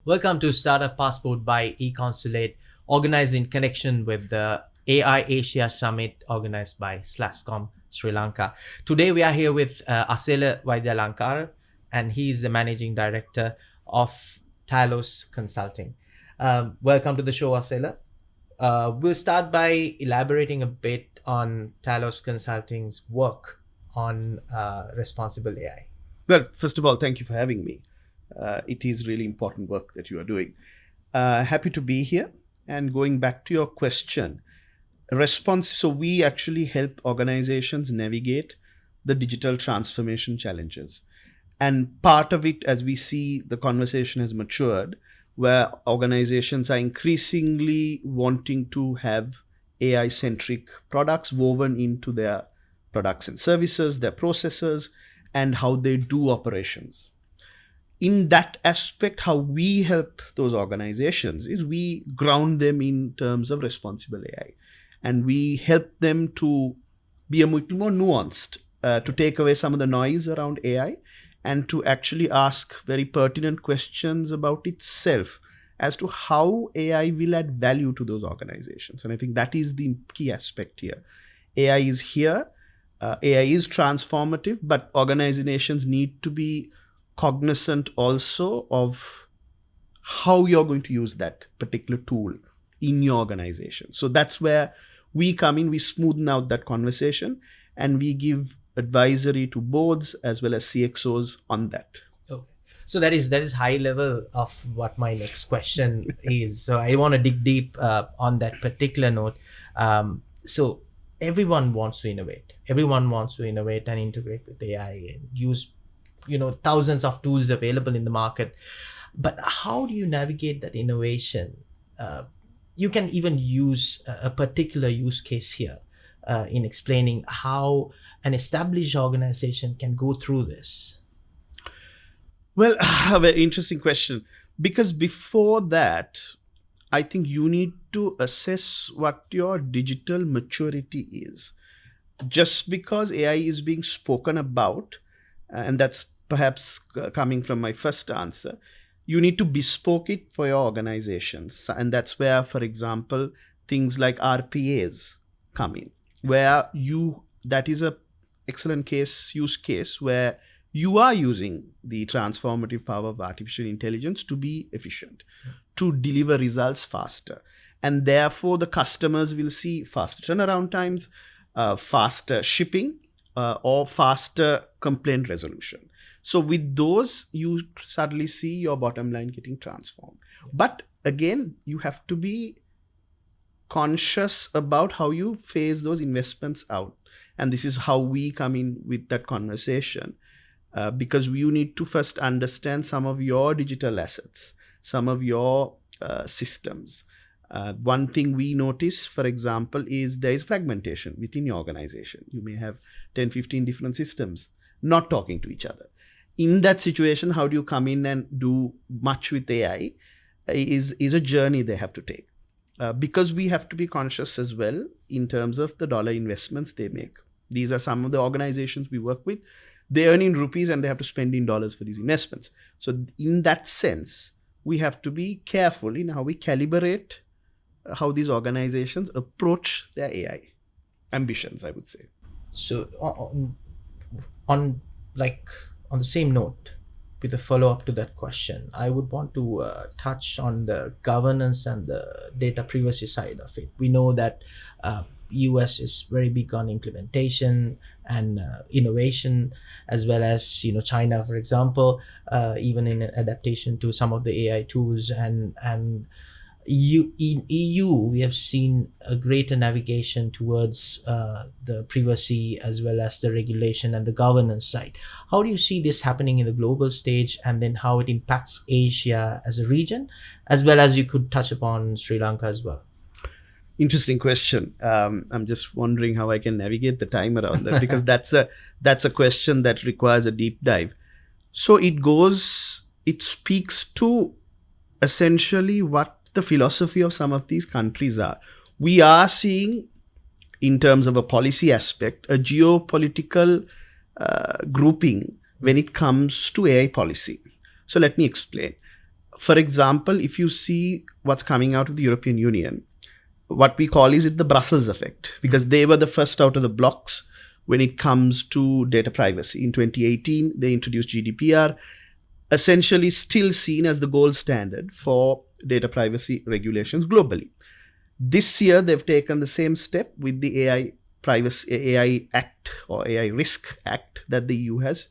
Welcome to Startup Passport by Econsulate, organized in connection with the AI Asia Summit organized by SLASSCOM, Sri Lanka. Today we are here with Asela Waidyalankara, and he is the Managing Director of Talos Consulting. Welcome to the show, Asela. We'll start by elaborating a bit on Talos Consulting's work on responsible AI. Well, first of all, thank you for having me. It is really important work that you are doing. Happy to be here. And going back to your question, so we actually help organizations navigate the digital transformation challenges. And part of it, as we see the conversation has matured, where organizations are increasingly wanting to have AI-centric products woven into their products and services, their processes, and how they do operations. In that aspect, how we help those organizations is we ground them in terms of responsible AI. And we help them to be a little more nuanced, to take away some of the noise around AI and to actually ask very pertinent questions about itself as to how AI will add value to those organizations. And I think that is the key aspect here. AI is here. AI is transformative, but organizations need to be cognizant also of how you're going to use that particular tool in your organization. So that's where we come in, we smoothen out that conversation, and we give advisory to boards as well as CXOs on that. Okay. So that is high level of what my next question is. So I want to dig deep on that particular note. So everyone wants to innovate. Everyone wants to innovate and integrate with AI and use thousands of tools available in the market. But how do you navigate that innovation? You can even use a particular use case here in explaining how an established organization can go through this. Well, a very interesting question. Because before that, I think you need to assess what your digital maturity is. Just because AI is being spoken about, and that's perhaps coming from my first answer, you need to bespoke it for your organizations. And that's where, for example, things like RPAs come in, where that is a excellent use case where you are using the transformative power of artificial intelligence to be efficient, to deliver results faster. And therefore, the customers will see faster turnaround times, faster shipping, or faster complaint resolution. So with those, you suddenly see your bottom line getting transformed. But again, you have to be conscious about how you phase those investments out. And this is how we come in with that conversation, because you need to first understand some of your digital assets, some of your systems. One thing we notice, for example, is there is fragmentation within your organization. You may have 10, 15 different systems not talking to each other. In that situation, how do you come in and do much with AI is a journey they have to take. Because we have to be conscious as well in terms of the dollar investments they make. These are some of the organizations we work with. They earn in rupees and they have to spend in dollars for these investments. So in that sense, we have to be careful in how we calibrate how these organizations approach their AI ambitions, I would say. So on the same note, with a follow-up to that question, I would want to touch on the governance and the data privacy side of it. We know that US is very big on implementation and innovation, as well as China, for example, even in adaptation to some of the AI tools, and in EU, we have seen a greater navigation towards the privacy as well as the regulation and the governance side. How do you see this happening in the global stage, and then how it impacts Asia as a region, as well as you could touch upon Sri Lanka as well? Interesting question. I'm just wondering how I can navigate the time around that, because that's a question that requires a deep dive. So it speaks to essentially what the philosophy of some of these countries are. We are seeing, in terms of a policy aspect, a geopolitical grouping when it comes to AI policy. So let me explain. For example, if you see what's coming out of the European Union, what we call is it the Brussels effect, because they were the first out of the blocks when it comes to data privacy. In 2018, they introduced GDPR, essentially still seen as the gold standard for data privacy regulations globally. This year, they've taken the same step with the AI Act or AI Risk Act that the EU has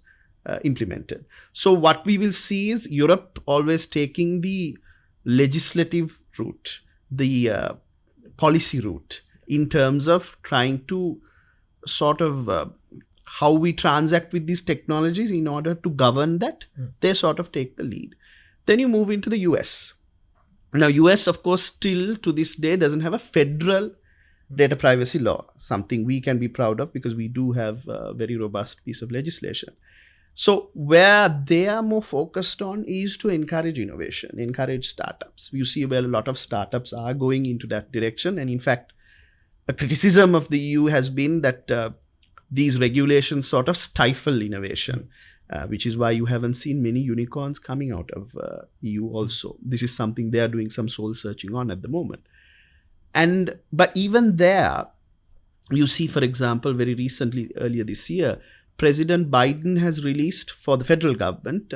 implemented. So what we will see is Europe always taking the legislative route, the policy route, in terms of trying to sort of how we transact with these technologies in order to govern that. They sort of take the lead. Then you move into the US. Now, US, of course, still to this day doesn't have a federal data privacy law, something we can be proud of because we do have a very robust piece of legislation. So where they are more focused on is to encourage innovation, encourage startups. You see where a lot of startups are going into that direction. And in fact, a criticism of the EU has been that these regulations sort of stifle innovation, which is why you haven't seen many unicorns coming out of EU also. This is something they are doing some soul searching on at the moment. But even there, you see, for example, very recently, earlier this year, President Biden has released for the federal government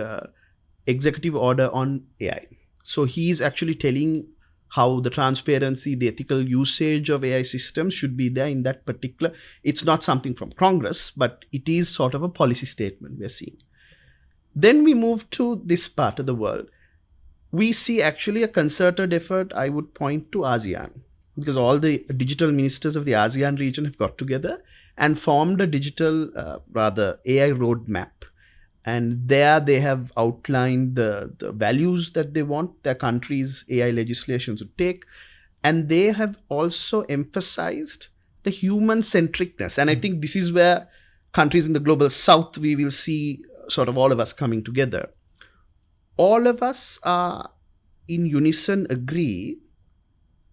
executive order on AI. So he's actually telling how the transparency, the ethical usage of AI systems should be there in that particular. It's not something from Congress, but it is sort of a policy statement we're seeing. Then we move to this part of the world. We see actually a concerted effort, I would point to ASEAN, because all the digital ministers of the ASEAN region have got together and formed a digital, AI roadmap. And there they have outlined the values that they want their country's AI legislation to take. And they have also emphasized the human centricness. And I think this is where countries in the global south, we will see sort of all of us coming together. All of us are in unison agree,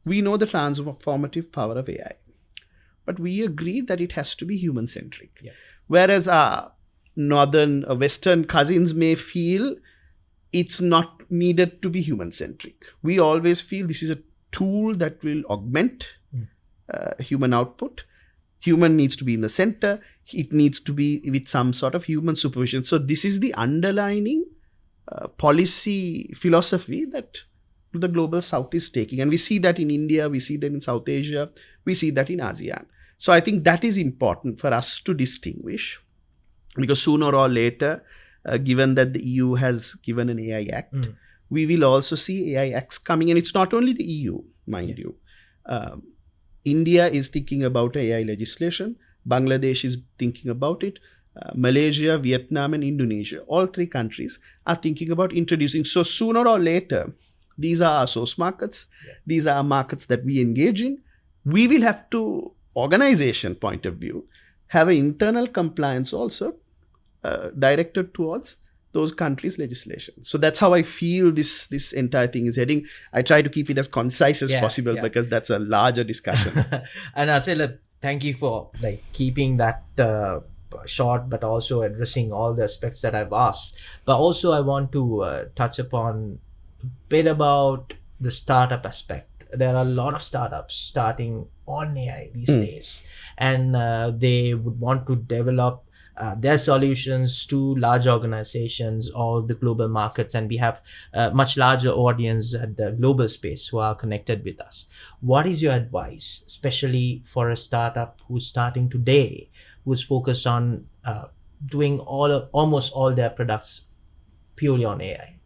we know the transformative power of AI. But we agree that it has to be human-centric. Yeah. Whereas our northern or western cousins may feel it's not needed to be human-centric. We always feel this is a tool that will augment human output. Human needs to be in the center. It needs to be with some sort of human supervision. So this is the underlining policy philosophy that the global south is taking. And we see that in India, we see that in South Asia, we see that in ASEAN. So I think that is important for us to distinguish, because sooner or later, given that the EU has given an AI Act, we will also see AI Acts coming. And it's not only the EU, mind you. India is thinking about AI legislation. Bangladesh is thinking about it. Malaysia, Vietnam, and Indonesia, all three countries are thinking about introducing. So sooner or later, these are our source markets. Yeah. These are markets that we engage in. We will have to, organization point of view, have an internal compliance also directed towards those countries' legislation. So that's how I feel this entire thing is heading. I try to keep it as concise as possible because that's a larger discussion. And Asela, thank you for keeping that short, but also addressing all the aspects that I've asked. But also I want to touch upon a bit about the startup aspect. There are a lot of startups starting on AI these days, and they would want to develop their solutions to large organizations or the global markets, and we have a much larger audience at the global space who are connected with us. What is your advice, especially for a startup who's starting today, who's focused on doing almost all their products purely on AI?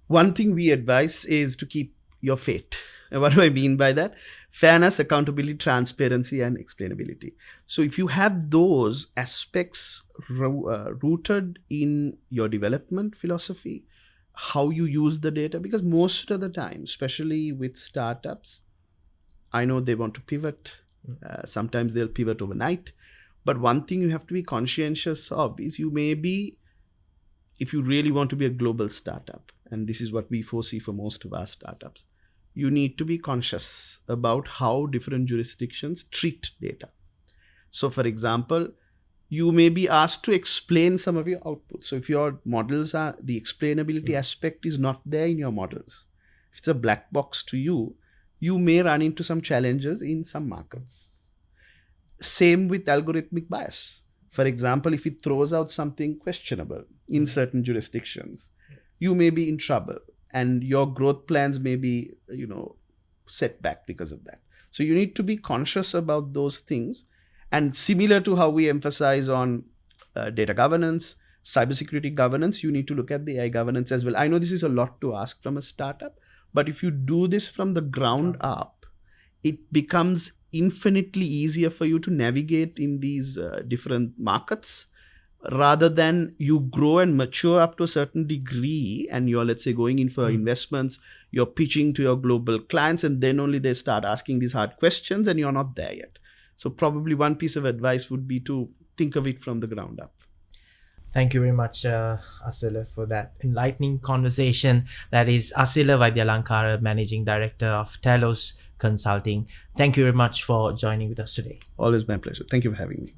One thing we advise is to keep your faith. What do I mean by that? Fairness, accountability, transparency, and explainability. So if you have those aspects rooted in your development philosophy, how you use the data, because most of the time, especially with startups, I know they want to pivot. Sometimes they'll pivot overnight. But one thing you have to be conscientious of is you may be, if you really want to be a global startup, and this is what we foresee for most of our startups, you need to be conscious about how different jurisdictions treat data. So for example, you may be asked to explain some of your outputs. So if your models are, the explainability aspect is not there in your models, if it's a black box to you, you may run into some challenges in some markets. Same with algorithmic bias. For example, if it throws out something questionable in certain jurisdictions, you may be in trouble and your growth plans may be, set back because of that. So you need to be conscious about those things. And similar to how we emphasize on data governance, cybersecurity governance, you need to look at the AI governance as well. I know this is a lot to ask from a startup, but if you do this from the ground up, it becomes infinitely easier for you to navigate in these different markets, rather than you grow and mature up to a certain degree and you're, let's say, going in for investments, you're pitching to your global clients, and then only they start asking these hard questions and you're not there yet. So probably one piece of advice would be to think of it from the ground up. Thank you very much, Asela, for that enlightening conversation. That is Asela Waidyalankara, Managing Director of Talos Consulting. Thank you very much for joining with us today. Always my pleasure. Thank you for having me.